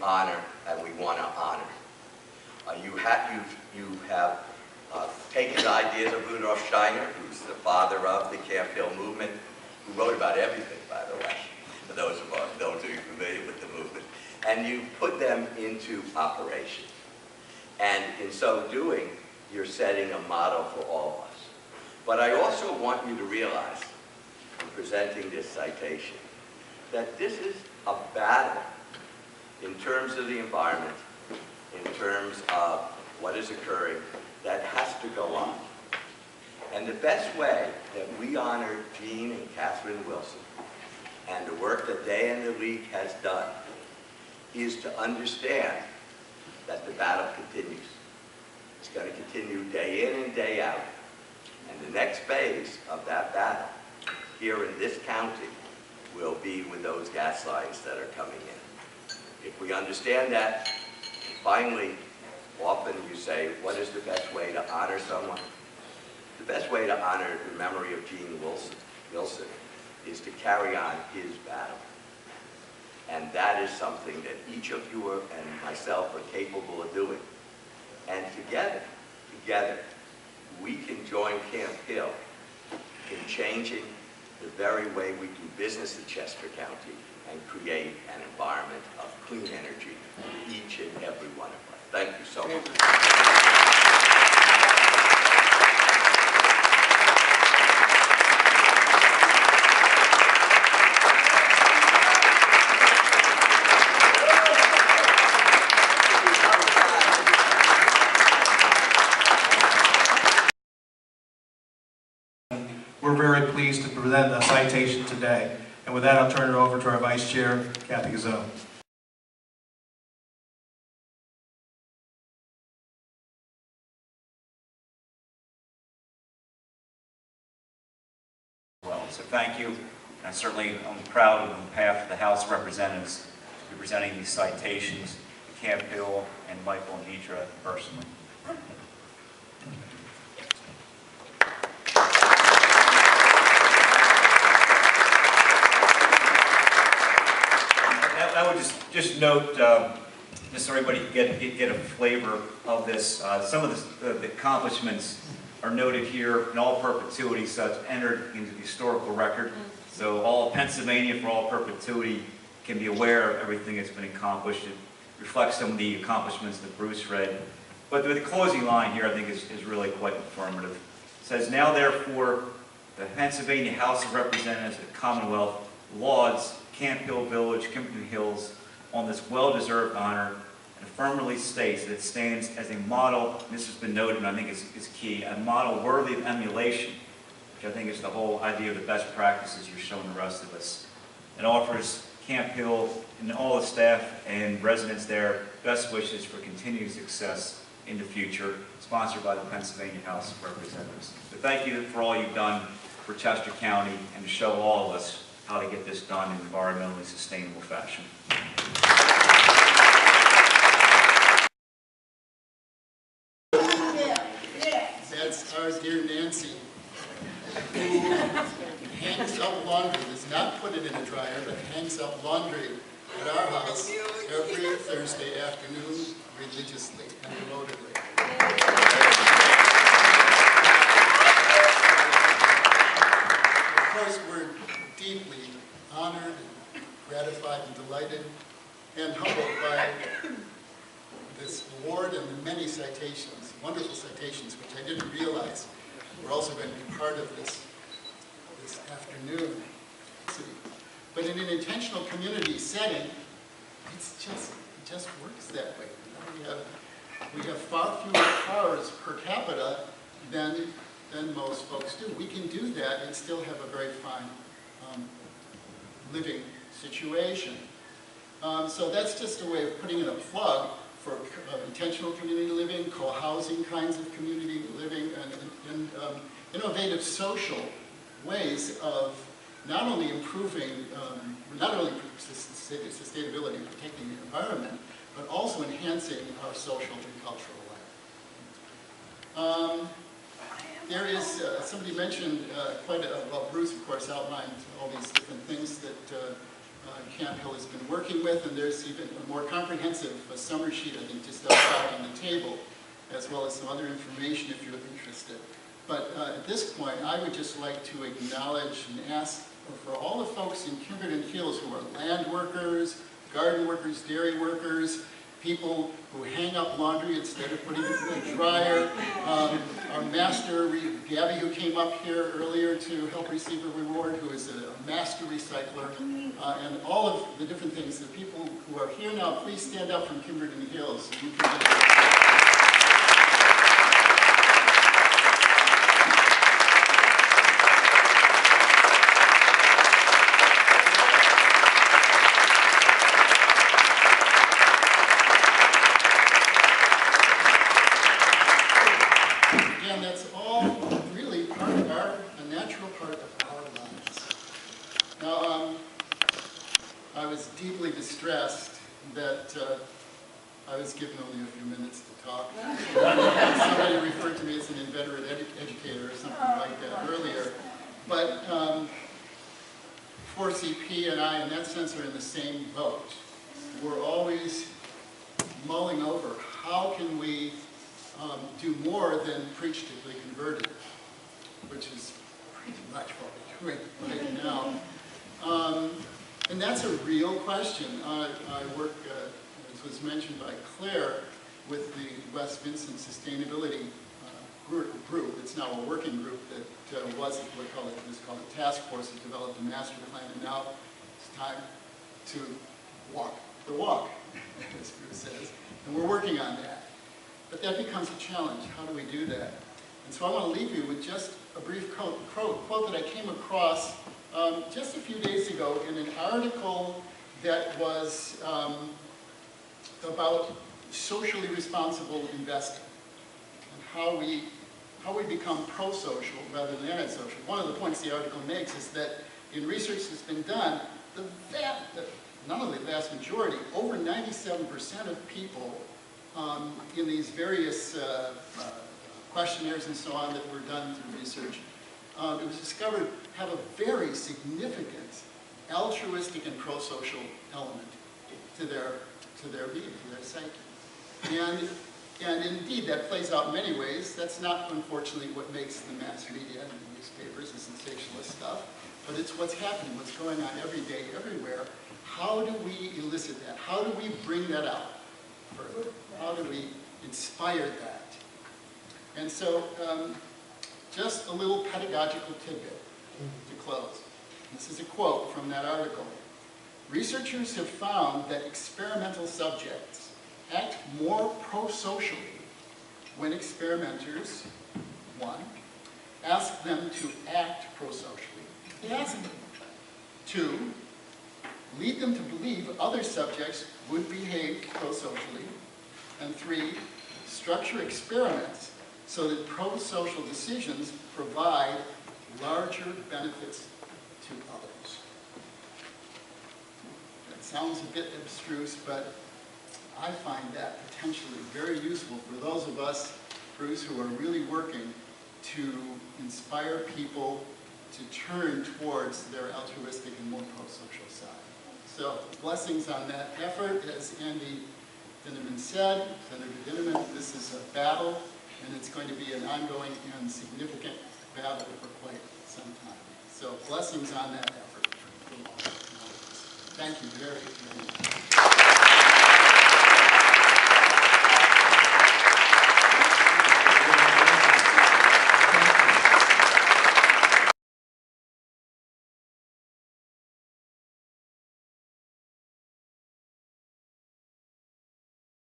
honor and we want to honor. You have taken the ideas of Rudolf Steiner, who's the father of the Camphill movement, who wrote about everything, by the way, for those who are familiar with the movement, and you put them into operation. And in so doing, you're setting a model for all of us. But I also want you to realize, in presenting this citation, that this is a battle in terms of the environment, in terms of what is occurring, that has to go on. And the best way that we honor Gene and Catherine Wilson and the work that they and the League has done is to understand that the battle continues. It's going to continue day in and day out. And the next phase of that battle here in this county will be with those gas lines that are coming in. If we understand that, finally, often you say, what is the best way to honor someone? The best way to honor the memory of Gene Wilson is to carry on his battle. And that is something that each of you and myself are capable of doing. And together, we can join Camphill in changing the very way we do business in Chester County and create an environment of clean energy for each and every one of us. Thank you so much. We're very pleased to present a citation today. And with that, I'll turn it over to our Vice Chair, Kathy Gazzo. Well, so thank you. And certainly I'm proud on behalf of the House of Representatives to be presenting these citations to Camphill and Michael and Deidre personally. I would just note, just so everybody can get a flavor of this, some of the accomplishments are noted here in all perpetuity, so it's entered into the historical record. So all of Pennsylvania, for all perpetuity, can be aware of everything that's been accomplished. It reflects some of the accomplishments that Bruce read. But the closing line here, I think, is really quite informative. It says, now therefore, the Pennsylvania House of Representatives of the Commonwealth lauds Camphill Village, Kimberton Hills, on this well-deserved honor, and firmly states that it stands as a model, and this has been noted, and I think is key, a model worthy of emulation, which I think is the whole idea of the best practices you're showing the rest of us. It offers Camphill and all the staff and residents there best wishes for continued success in the future, sponsored by the Pennsylvania House of Representatives. So thank you for all you've done for Chester County and to show all of us how to get this done in an environmentally sustainable fashion. That's our dear Nancy, who hangs up laundry, does not put it in a dryer, but hangs up laundry at our house every Thursday afternoon religiously and devotedly. Of course, we're deeply honored, and gratified, and delighted, and humbled by this award and the many citations, wonderful citations, which I didn't realize were also going to be part of this afternoon. But in an intentional community setting, it just works that way. We have far fewer cars per capita than most folks do. We can do that and still have a very fine living situation. So that's just a way of putting in a plug for intentional community living, co-housing kinds of community living, and innovative social ways of not only improving sustainability and protecting the environment, but also enhancing our social and cultural life. There is, somebody mentioned well, Bruce, of course, outlined all these different things that Camphill has been working with, and there's even a more comprehensive summary sheet, I think, just outside on the table, as well as some other information if you're interested. But at this point, I would just like to acknowledge and ask for all the folks in Kimberton Hills who are land workers, garden workers, dairy workers, people who hang up laundry instead of putting it in the dryer, our master, Gabby, who came up here earlier to help receive a reward, who is a master recycler, and all of the different things. The people who are here now, please stand up from Kimberton Hills. You can Again, that's all really part of a natural part of our lives. Now, I was deeply distressed that I was given only a few minutes to talk. Somebody referred to me as an inveterate educator or something like that earlier. But 4CP and I, in that sense, are in the same boat. We're always mulling over how can we do more than preach to the converted, which is pretty much what we're doing right now. And that's a real question. I work, as was mentioned by Claire, with the West Vincent Sustainability group. It's now a working group that was called a task force that developed a master plan, and now it's time to walk the walk, as Bruce says, and we're working on that. But that becomes a challenge. How do we do that? And so I want to leave you with just a brief quote that I came across just a few days ago in an article that was about socially responsible investing and how we become pro-social rather than anti-social. One of the points the article makes is that in research that's been done, not only the vast majority, over 97% of people in these various questionnaires and so on that were done through research, it was discovered have a very significant altruistic and pro-social element to their being, to their psyche. And indeed, that plays out in many ways. That's not, unfortunately, what makes the mass media and the newspapers the sensationalist stuff, but it's what's happening, what's going on every day, everywhere. How do we elicit that? How do we bring that out further? How do we inspire that? And so, just a little pedagogical tidbit to close. This is a quote from that article. Researchers have found that experimental subjects act more pro-socially when experimenters, 1, ask them to act pro-socially. They ask them. 2, lead them to believe other subjects would behave pro-socially. And 3, structure experiments so that pro-social decisions provide larger benefits to others. That sounds a bit abstruse, but I find that potentially very useful for those of us, Bruce, who are really working to inspire people to turn towards their altruistic and more pro-social side. So, blessings on that effort. As Andy Dinneman said, Senator Dinneman, this is a battle, and it's going to be an ongoing and significant battle for quite some time. So, blessings on that effort. Thank you very much.